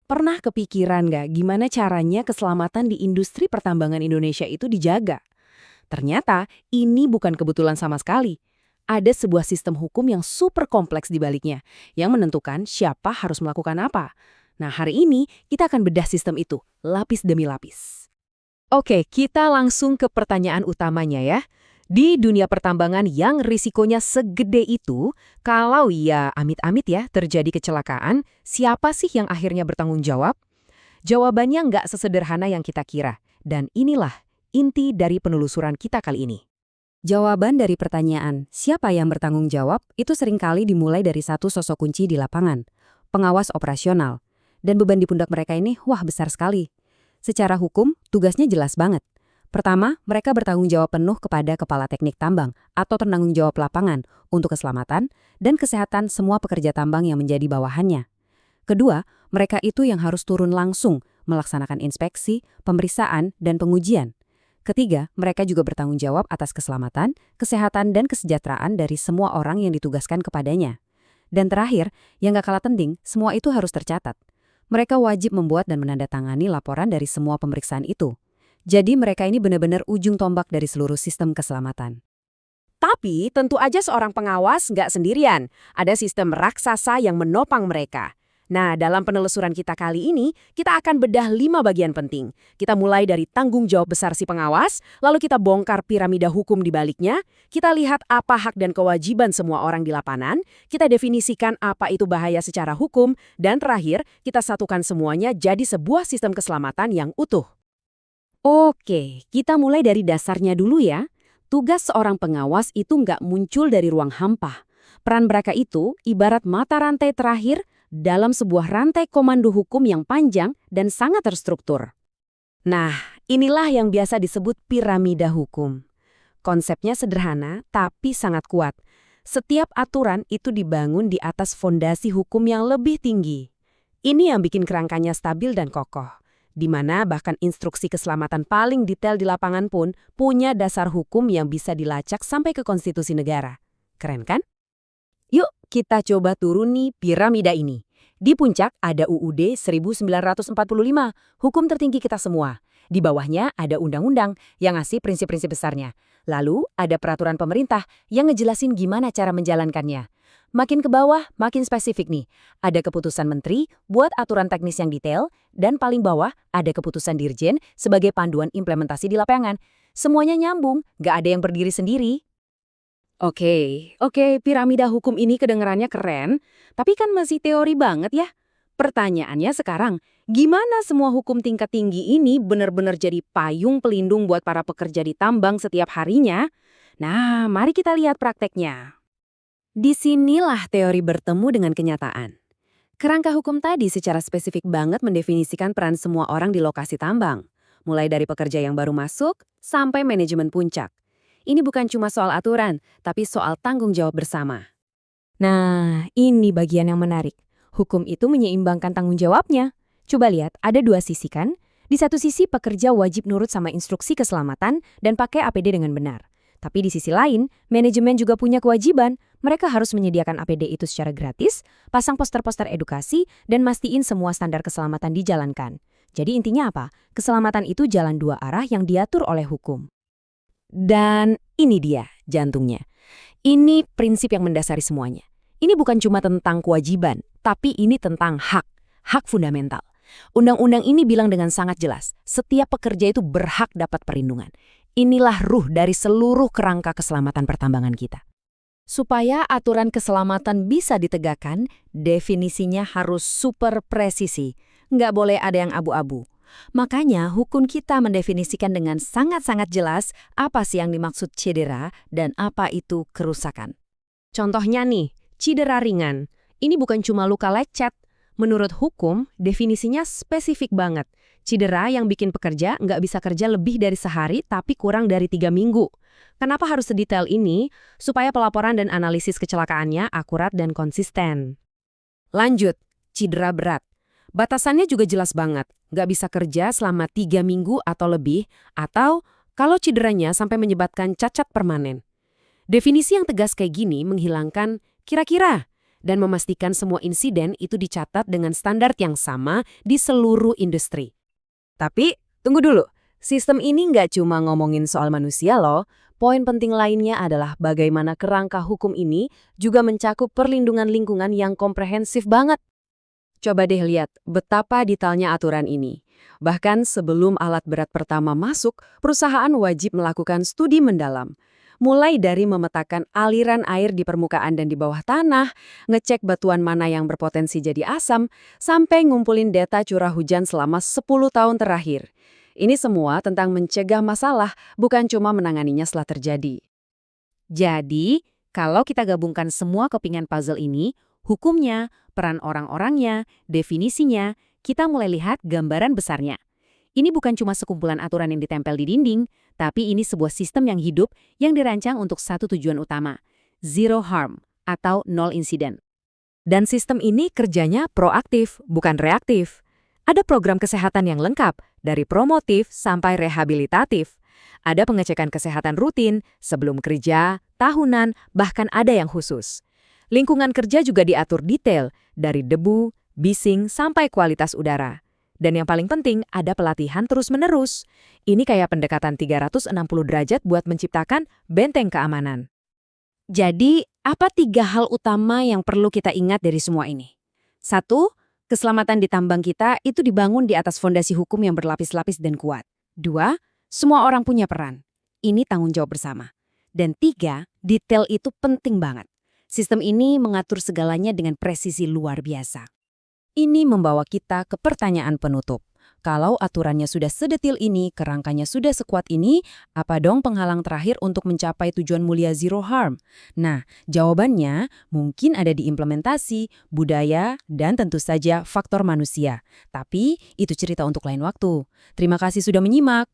Pernah kepikiran nggak gimana caranya keselamatan di industri pertambangan Indonesia itu dijaga? Ternyata ini bukan kebetulan sama sekali. Ada sebuah sistem hukum yang super kompleks di baliknya, yang menentukan siapa harus melakukan apa. Nah, hari ini kita akan bedah sistem itu, lapis demi lapis. Oke, kita langsung ke pertanyaan utamanya ya. Di dunia pertambangan yang risikonya segede itu, kalau ya amit-amit ya terjadi kecelakaan, siapa sih yang akhirnya bertanggung jawab? Jawabannya nggak sesederhana yang kita kira. Dan inilah inti dari penelusuran kita kali ini. Jawaban dari pertanyaan, siapa yang bertanggung jawab, itu seringkali dimulai dari satu sosok kunci di lapangan, pengawas operasional. Dan beban di pundak mereka ini, wah besar sekali. Secara hukum, tugasnya jelas banget. Pertama, mereka bertanggung jawab penuh kepada kepala teknik tambang atau penanggung jawab lapangan untuk keselamatan dan kesehatan semua pekerja tambang yang menjadi bawahannya. Kedua, mereka itu yang harus turun langsung melaksanakan inspeksi, pemeriksaan, dan pengujian. Ketiga, mereka juga bertanggung jawab atas keselamatan, kesehatan, dan kesejahteraan dari semua orang yang ditugaskan kepadanya. Dan terakhir, yang gak kalah penting, semua itu harus tercatat. Mereka wajib membuat dan menandatangani laporan dari semua pemeriksaan itu. Jadi mereka ini benar-benar ujung tombak dari seluruh sistem keselamatan. Tapi tentu aja seorang pengawas nggak sendirian. Ada sistem raksasa yang menopang mereka. Nah, dalam penelusuran kita kali ini, kita akan bedah 5 bagian penting. Kita mulai dari tanggung jawab besar si pengawas, lalu kita bongkar piramida hukum di baliknya, kita lihat apa hak dan kewajiban semua orang di lapangan, kita definisikan apa itu bahaya secara hukum, dan terakhir, kita satukan semuanya jadi sebuah sistem keselamatan yang utuh. Oke, kita mulai dari dasarnya dulu ya. Tugas seorang pengawas itu nggak muncul dari ruang hampa. Peran mereka itu ibarat mata rantai terakhir dalam sebuah rantai komando hukum yang panjang dan sangat terstruktur. Nah, inilah yang biasa disebut piramida hukum. Konsepnya sederhana, tapi sangat kuat. Setiap aturan itu dibangun di atas fondasi hukum yang lebih tinggi. Ini yang bikin kerangkanya stabil dan kokoh. Di mana bahkan instruksi keselamatan paling detail di lapangan pun punya dasar hukum yang bisa dilacak sampai ke konstitusi negara. Keren kan? Yuk, kita coba turun nih piramida ini. Di puncak ada UUD 1945, hukum tertinggi kita semua. Di bawahnya ada undang-undang yang ngasih prinsip-prinsip besarnya. Lalu ada peraturan pemerintah yang ngejelasin gimana cara menjalankannya. Makin ke bawah, makin spesifik nih. Ada keputusan menteri buat aturan teknis yang detail, dan paling bawah ada keputusan dirjen sebagai panduan implementasi di lapangan. Semuanya nyambung, gak ada yang berdiri sendiri. Oke, piramida hukum ini kedengarannya keren, tapi kan masih teori banget ya. Pertanyaannya sekarang, gimana semua hukum tingkat tinggi ini benar-benar jadi payung pelindung buat para pekerja di tambang setiap harinya? Nah, mari kita lihat prakteknya. Disinilah teori bertemu dengan kenyataan. Kerangka hukum tadi secara spesifik banget mendefinisikan peran semua orang di lokasi tambang, mulai dari pekerja yang baru masuk sampai manajemen puncak. Ini bukan cuma soal aturan, tapi soal tanggung jawab bersama. Nah, ini bagian yang menarik. Hukum itu menyeimbangkan tanggung jawabnya. Coba lihat, ada dua sisi kan? Di satu sisi pekerja wajib nurut sama instruksi keselamatan dan pakai APD dengan benar. Tapi di sisi lain, manajemen juga punya kewajiban. Mereka harus menyediakan APD itu secara gratis, pasang poster-poster edukasi, dan mastiin semua standar keselamatan dijalankan. Jadi intinya apa? Keselamatan itu jalan dua arah yang diatur oleh hukum. Dan ini dia jantungnya. Ini prinsip yang mendasari semuanya. Ini bukan cuma tentang kewajiban, tapi ini tentang hak fundamental. Undang-undang ini bilang dengan sangat jelas, setiap pekerja itu berhak dapat perlindungan. Inilah ruh dari seluruh kerangka keselamatan pertambangan kita. Supaya aturan keselamatan bisa ditegakkan, definisinya harus super presisi. Nggak boleh ada yang abu-abu. Makanya hukum kita mendefinisikan dengan sangat-sangat jelas apa sih yang dimaksud cedera dan apa itu kerusakan. Contohnya nih, cedera ringan. Ini bukan cuma luka lecet. Menurut hukum, definisinya spesifik banget. Cedera yang bikin pekerja nggak bisa kerja lebih dari sehari tapi kurang dari 3 minggu. Kenapa harus sedetail ini? Supaya pelaporan dan analisis kecelakaannya akurat dan konsisten. Lanjut, cedera berat. Batasannya juga jelas banget. Nggak bisa kerja selama 3 minggu atau lebih, atau kalau cederanya sampai menyebabkan cacat permanen. Definisi yang tegas kayak gini menghilangkan kira-kira dan memastikan semua insiden itu dicatat dengan standar yang sama di seluruh industri. Tapi, tunggu dulu. Sistem ini nggak cuma ngomongin soal manusia loh. Poin penting lainnya adalah bagaimana kerangka hukum ini juga mencakup perlindungan lingkungan yang komprehensif banget. Coba deh lihat betapa detailnya aturan ini. Bahkan sebelum alat berat pertama masuk, perusahaan wajib melakukan studi mendalam. Mulai dari memetakan aliran air di permukaan dan di bawah tanah, ngecek batuan mana yang berpotensi jadi asam, sampai ngumpulin data curah hujan selama 10 tahun terakhir. Ini semua tentang mencegah masalah, bukan cuma menanganinya setelah terjadi. Jadi, kalau kita gabungkan semua kepingan puzzle ini, hukumnya, peran orang-orangnya, definisinya, kita mulai lihat gambaran besarnya. Ini bukan cuma sekumpulan aturan yang ditempel di dinding, tapi ini sebuah sistem yang hidup yang dirancang untuk satu tujuan utama, zero harm atau nol insiden. Dan sistem ini kerjanya proaktif, bukan reaktif. Ada program kesehatan yang lengkap, dari promotif sampai rehabilitatif. Ada pengecekan kesehatan rutin, sebelum kerja, tahunan, bahkan ada yang khusus. Lingkungan kerja juga diatur detail, dari debu, bising, sampai kualitas udara. Dan yang paling penting, ada pelatihan terus-menerus. Ini kayak pendekatan 360 derajat buat menciptakan benteng keamanan. Jadi, apa 3 hal utama yang perlu kita ingat dari semua ini? 1. Keselamatan di tambang kita itu dibangun di atas fondasi hukum yang berlapis-lapis dan kuat. 2. Semua orang punya peran. Ini tanggung jawab bersama. Dan 3. Detail itu penting banget. Sistem ini mengatur segalanya dengan presisi luar biasa. Ini membawa kita ke pertanyaan penutup. Kalau aturannya sudah sedetil ini, kerangkanya sudah sekuat ini, apa dong penghalang terakhir untuk mencapai tujuan mulia zero harm? Nah, jawabannya mungkin ada di implementasi, budaya, dan tentu saja faktor manusia. Tapi itu cerita untuk lain waktu. Terima kasih sudah menyimak.